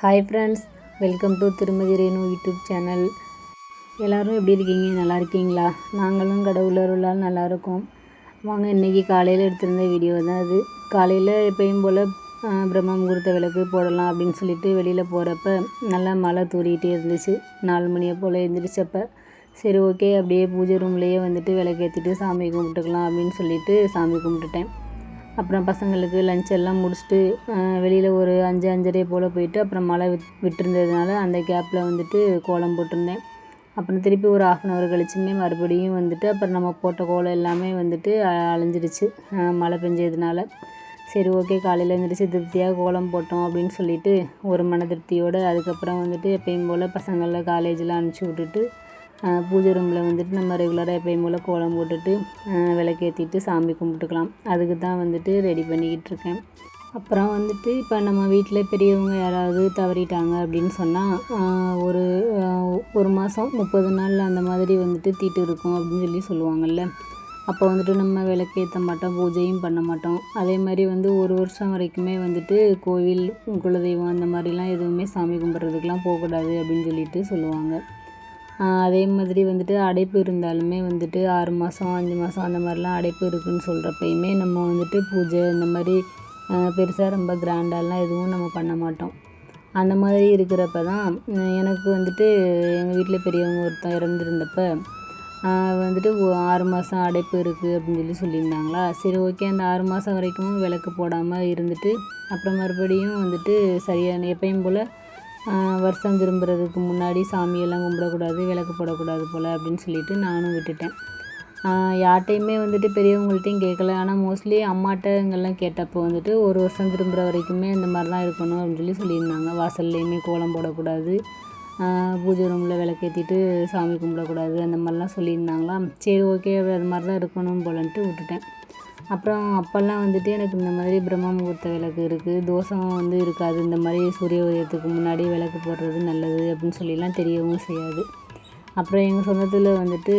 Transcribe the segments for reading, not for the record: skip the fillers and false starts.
Hi friends, welcome to திருமதி Renu YouTube channel. எல்லோரும் எப்படி இருக்கீங்க? நல்லா இருக்கீங்களா? நாங்களும் கடவுள் அருளால் நல்லா இருக்கோம். வாங்க, இன்றைக்கி காலையில் எடுத்திருந்த வீடியோ தான் அது. காலையில் எப்பயும் போல் பிரம்ம முகூர்த்த விளக்கு போடலாம் அப்படின்னு சொல்லிட்டு வெளியில் போகிறப்ப நல்லா மழை தூரிகிட்டே இருந்துச்சு. 4 மணியை போல் எழுந்திரிச்சப்ப சரி ஓகே, அப்படியே பூஜை ரூம்லேயே வந்துட்டு விளக்கேற்றிட்டு சாமி கும்பிட்டுக்கலாம் அப்படின்னு சொல்லிட்டு சாமி கும்பிட்டுட்டேன். அப்புறம் பசங்களுக்கு லஞ்ச் எல்லாம் முடிச்சுட்டு வெளியில் ஒரு 5-5:30 போல் போயிட்டு அப்புறம் மழை விட்டுருந்ததுனால அந்த கேப்பில் வந்துட்டு கோலம் போட்டிருந்தேன். அப்புறம் திருப்பி ஒரு 1/2 hour கழிச்சுமே மறுபடியும் வந்துட்டு அப்புறம் நம்ம போட்ட கோலம் எல்லாமே வந்துட்டு அழிஞ்சிடுச்சு மழை பெஞ்சதுனால. சரி ஓகே, காலையில் எழுந்திரிச்சு திருப்தியாக கோலம் போட்டோம் அப்படின்னு சொல்லிட்டு ஒரு மன திருப்தியோடு அதுக்கப்புறம் வந்துட்டு எப்பயும் போல் பசங்களை காலேஜில் அனுப்பிச்சி விட்டுட்டு பூஜை ரூமில் வந்துட்டு நம்ம ரெகுலராக எப்பயும் போல் கோலம் போட்டுட்டு விளக்கேற்றிட்டு சாமி கும்பிட்டுக்கலாம். அதுக்கு தான் வந்துட்டு ரெடி பண்ணிக்கிட்டு இருக்கேன். அப்புறம் வந்துட்டு இப்போ நம்ம வீட்டில் பெரியவங்க யாராவது தவறிட்டாங்க அப்படின்னு சொன்னால் ஒரு மாதம் 30 நாள் அந்த மாதிரி வந்துட்டு தீட்டு இருக்கும் அப்படின்னு சொல்லுவாங்கள்ல. அப்போ வந்துட்டு நம்ம விளக்கேற்ற மாட்டோம், பூஜையும் பண்ண மாட்டோம். அதே மாதிரி வந்து 1 வருஷம் வரைக்குமே வந்துட்டு கோவில், குலதெய்வம் அந்த மாதிரிலாம் எதுவுமே சாமி கும்பிட்றதுக்கெலாம் போகக்கூடாது அப்படின்னு சொல்லிட்டு சொல்லுவாங்க. அதே மாதிரி வந்துட்டு அடைப்பு இருந்தாலுமே வந்துட்டு 6 மாதம் 5 மாதம் அந்த மாதிரிலாம் அடைப்பு இருக்குதுன்னு சொல்கிறப்பயுமே நம்ம வந்துட்டு பூஜை இந்த மாதிரி பெருசாக ரொம்ப கிராண்டாலாம் எதுவும் நம்ம பண்ண மாட்டோம். அந்த மாதிரி இருக்கிறப்ப தான் எனக்கு வந்துட்டு எங்கள் வீட்டில் பெரியவங்க ஒருத்தன் இறந்துருந்தப்ப வந்துட்டு 6 மாதம் அடைப்பு இருக்குது அப்படின்னு சொல்லியிருந்தாங்களா. சரி ஓகே, அந்த 6 மாதம் வரைக்கும் விளக்கு போடாமல் இருந்துட்டு அப்புறம் மறுபடியும் வந்துட்டு சரியான எப்பயும் போல் வருஷம் திரும்புறதுக்கு முன்னாடி சாமியெல்லாம் கும்பிடக்கூடாது, விளக்கு போடக்கூடாது போல் அப்படின்னு சொல்லிட்டு நானும் விட்டுட்டேன். யார்கிட்டையுமே வந்துட்டு பெரியவங்கள்ட்டையும் கேட்கல. ஆனால் மோஸ்ட்லி அம்மாட்டங்கள்லாம் கேட்டப்போ வந்துட்டு 1 வருஷம் திரும்புகிற வரைக்குமே இந்த மாதிரி தான் இருக்கணும் அப்படின்னு சொல்லியிருந்தாங்க. வாசல்லையுமே கோலம் போடக்கூடாது, பூஜை ரூமில் விளக்கேற்றிட்டு சாமி கும்பிடக்கூடாது அந்த மாதிரிலாம் சொல்லியிருந்தாங்களா. சரி ஓகே, அது மாதிரி தான் இருக்கணும் போலன்ட்டு விட்டுட்டேன். அப்புறம் அப்போல்லாம் வந்துட்டு எனக்கு இந்த மாதிரி பிரம்ம முகூர்த்த விளக்கு இருக்குது, தோஷம் வந்து இருக்காது, இந்த மாதிரி சூரிய உதயத்துக்கு முன்னாடி விளக்கு போடுறது நல்லது அப்படின்னு சொல்லிலாம் தெரியவும் செய்யாது. அப்புறம் எங்கள் சொந்தத்தில் வந்துட்டு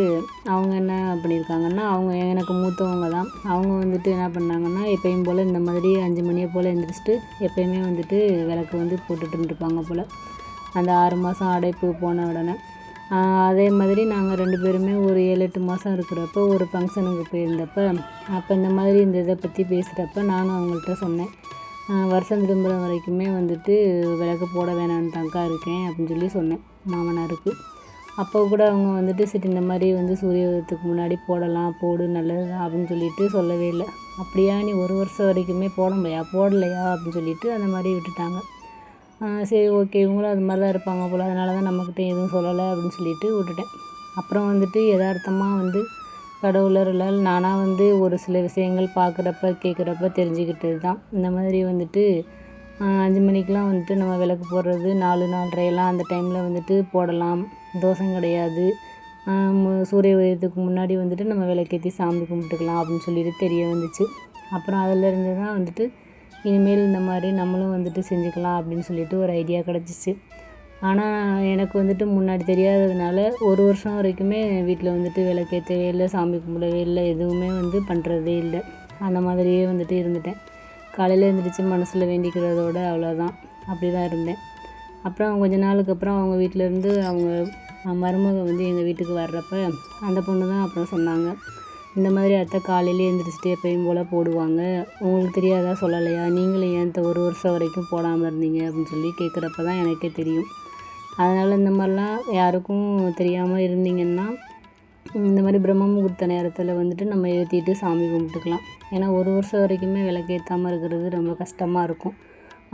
அவங்க என்ன பண்ணியிருக்காங்கன்னா, அவங்க எனக்கு மூத்தவங்க தான். அவங்க வந்துட்டு என்ன பண்ணாங்கன்னா, எப்பயும் போல் இந்த மாதிரி 5 மணியை போல் எழுந்திரிச்சிட்டு எப்பயுமே வந்துட்டு விளக்கு வந்து போட்டுட்டு இருப்பாங்க போல் அந்த 6 மாதம் அடைப்பு போன உடனே. அதே மாதிரி நாங்கள் 2 பேருமே ஒரு 7-8 மாதம் இருக்கிறப்ப ஒரு ஃபங்க்ஷனுக்கு போயிருந்தப்ப அப்போ இந்த மாதிரி இந்த இதை பற்றி பேசுகிறப்ப நானும் அவங்கள்ட்ட சொன்னேன், வருஷம் திரும்புகிற வரைக்குமே வந்துட்டு விளக்கு போட வேணான்ட்டாக்கா இருக்கேன் அப்படின்னு சொன்னேன் மாமனாருக்கு. அப்போ கூட அவங்க வந்துட்டு சரி இந்த மாதிரி வந்து சூரிய உதயத்துக்கு முன்னாடி போடலாம், போடு நல்லது தான் அப்படின்னு சொல்லிட்டு சொல்லவே இல்லை. அப்படியா, நீ 1 வருஷம் வரைக்குமே போடலையா அப்படின்னு சொல்லிட்டு அந்த மாதிரி விட்டுட்டாங்க. சரி ஓகே, இவங்களும் அது மாதிரி தான் இருப்பாங்க போல், அதனால தான் நம்மக்கிட்ட எதுவும் சொல்லலை அப்படின்னு சொல்லிட்டு விட்டுட்டேன். அப்புறம் வந்துட்டு எதார்த்தமாக வந்து கடவுளர்களால் நானாக வந்து ஒரு சில விஷயங்கள் பார்க்குறப்ப கேட்குறப்ப தெரிஞ்சுக்கிட்டது தான். இந்த மாதிரி வந்துட்டு 5 மணிக்கெலாம் வந்துட்டு நம்ம விளக்கு போடுறது 4-4:30 அந்த டைமில் வந்துட்டு போடலாம், தோஷம் கிடையாது. சூரிய உதயத்துக்கு முன்னாடி வந்துட்டு நம்ம விளக்கேற்றி சாமி கும்பிட்டுக்கலாம் அப்படின்னு சொல்லிட்டு தெரிய வந்துச்சு. அப்புறம் அதிலேருந்து தான் வந்துட்டு இனிமேல் இந்த மாதிரி நம்மளும் வந்துட்டு செஞ்சுக்கலாம் அப்படின்னு சொல்லிட்டு ஒரு ஐடியா கிடச்சிச்சு. ஆனால் எனக்கு வந்துட்டு முன்னாடி தெரியாததுனால 1 வருஷம் வரைக்குமே வீட்டில் வந்துட்டு விளக்கேற்றவே இல்லை, சாமி கும்பிடவே இல்லை, எதுவுமே வந்து பண்ணுறதே இல்லை. அந்த மாதிரியே வந்துட்டு இருந்துட்டேன். காலையில் எழுந்திரிச்சு மனசில் வேண்டிக்கிறதோட அவ்வளோதான், அப்படி தான் இருந்தேன். அப்புறம் கொஞ்ச நாளுக்கு அப்புறம் அவங்க வீட்டிலேருந்து அவங்க மருமக வந்து எங்கள் வீட்டுக்கு வர்றப்ப அந்த பொண்ணு தான் அப்புறம் சொன்னாங்க, இந்த மாதிரி அத்தை காலையிலே எழுந்திரிச்சிட்டு எப்பயும் போல் போடுவாங்க, உங்களுக்கு தெரியாதா, சொல்லலையா, நீங்களும் ஏன் 1 வருஷம் வரைக்கும் போடாமல் இருந்தீங்க அப்படின்னு சொல்லி கேட்குறப்ப தான் எனக்கே தெரியும். அதனால் இந்த மாதிரிலாம் யாருக்கும் தெரியாமல் இருந்தீங்கன்னா இந்த மாதிரி பிரம்ம முகூர்த்த நேரத்தில் வந்துட்டு நம்ம ஏற்றிட்டு சாமி கும்பிட்டுக்கலாம். ஏன்னா 1 வருஷம் வரைக்குமே விளக்கேற்றாமல் இருக்கிறது ரொம்ப கஷ்டமாக இருக்கும்.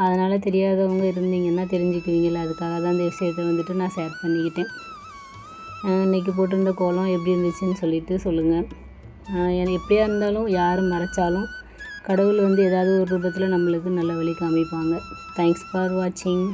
அதனால் தெரியாதவங்க இருந்தீங்கன்னா தெரிஞ்சுக்குவீங்களா, அதுக்காக தான் இந்த விஷயத்தை வந்துட்டு நான் ஷேர் பண்ணிக்கிட்டேன். இன்றைக்கி போட்டிருந்த கோலம் எப்படி இருந்துச்சுன்னு சொல்லிட்டு சொல்லுங்கள். எப்படியா இருந்தாலும் யார் மறைச்சாலும் கடவுள் வந்து ஏதாவது ஒரு ரூபத்தில் நம்மளுக்கு நல்ல வழி காமிப்பாங்க. தேங்க்ஸ் ஃபார் வாட்சிங்.